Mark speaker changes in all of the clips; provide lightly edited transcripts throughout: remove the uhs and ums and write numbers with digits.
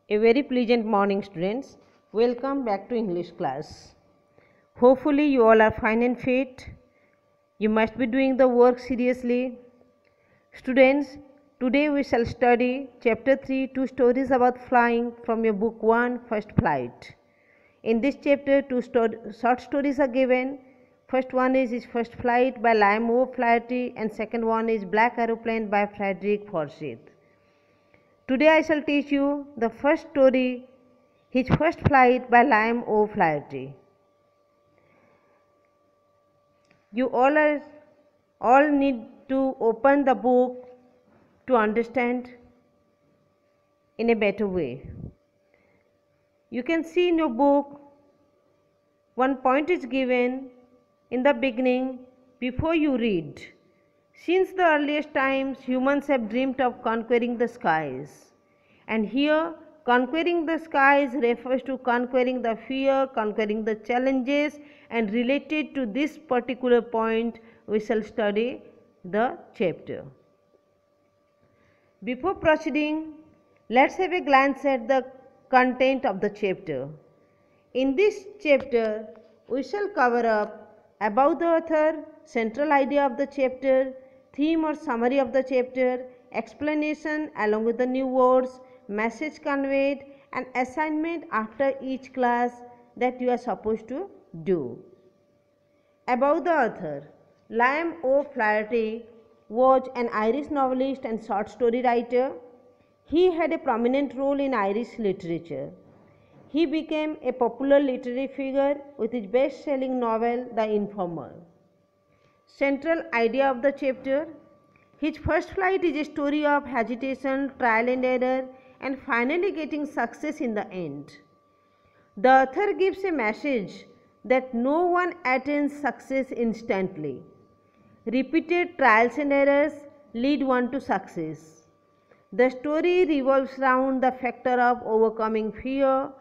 Speaker 1: A very pleasant morning, students. Welcome back to English class. Hopefully, you all are fine and fit. You must be doing the work seriously. Students, today we shall study chapter 3, two stories about flying from your book 1, First Flight. In this chapter, two short stories are given. First one is His First Flight by Liam O'Flaherty, and second one is Black Aeroplane by Frederick Forsyth. Today I shall teach you the first story, His First Flight by Liam O'Flaherty. You all need to open the book to understand in a better way. You can see in your book one point is given in the beginning before you read. Since the earliest times, humans have dreamed of conquering the skies. And here, conquering the skies refers to conquering the fear, conquering the challenges, and related to this particular point, we shall study the chapter. Before proceeding, let's have a glance at the content of the chapter. In this chapter, we shall cover up about the author, central idea of the chapter, theme or summary of the chapter, explanation along with the new words, message conveyed, and assignment after each class that you are supposed to do. About the author, Liam O'Flaherty was an Irish novelist and short story writer. He had a prominent role in Irish literature. He became a popular literary figure with his best-selling novel, The Informer. Central idea of the chapter: His First Flight is a story of hesitation, trial and error, and finally getting success in the end. The author gives a message that no one attains success instantly. Repeated trials and errors lead one to success. The story revolves around the factor of overcoming fear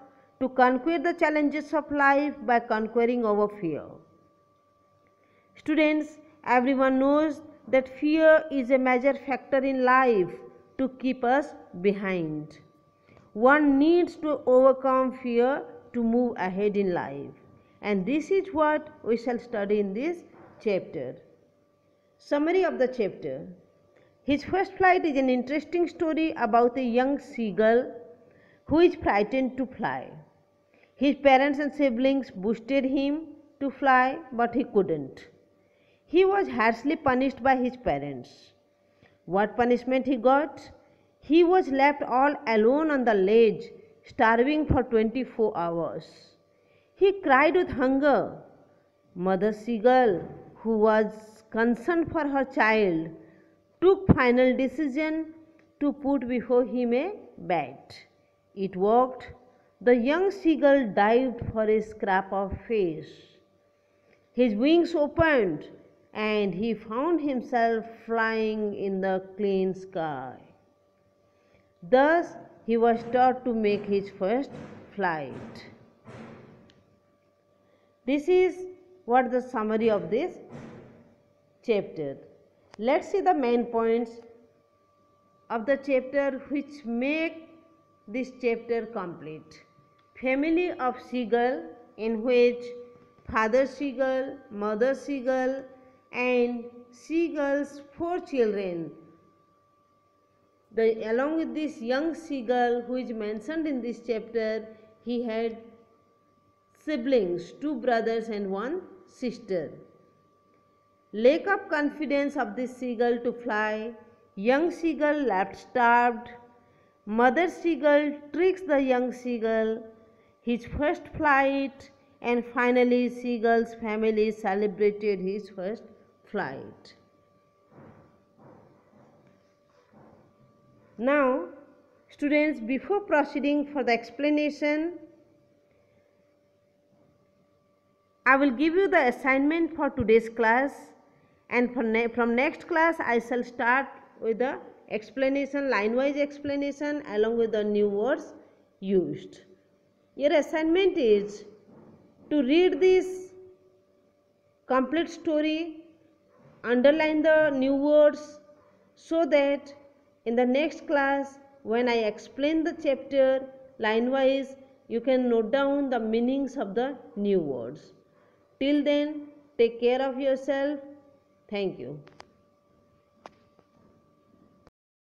Speaker 1: to conquer the challenges of life by conquering our fear. Students, everyone knows that fear is a major factor in life to keep us behind. One needs to overcome fear to move ahead in life, and this is what we shall study in this chapter. Summary of the chapter: His First Flight is an interesting story about a young seagull who is frightened to fly. His parents and siblings boosted him to fly, but he couldn't. He was harshly punished by his parents. What punishment he got? He was left all alone on the ledge, starving for 24 hours. He cried with hunger. Mother Seagull, who was concerned for her child, took final decision to put before him a bat. It worked. The young seagull dived for a scrap of fish. His wings opened and he found himself flying in the clean sky. Thus, he was taught to make his first flight. This is what the summary of this chapter. Let's see the main points of the chapter which make this chapter complete. Family of seagull, in which father seagull, mother seagull, and seagull's 4 children. Along with this young seagull who is mentioned in this chapter, he had siblings, 2 brothers and 1 sister. Lack of confidence of this seagull to fly, young seagull left starved. Mother seagull tricks the young seagull, his first flight, and finally seagull's family celebrated his first flight. Now, students, before proceeding for the explanation, I will give you the assignment for today's class, and from next class I shall start with the explanation, line-wise explanation along with the new words used. Your assignment is to read this complete story, underline the new words, so that in the next class when I explain the chapter, line wise you can note down the meanings of the new words. Till then, take care of yourself. Thank you.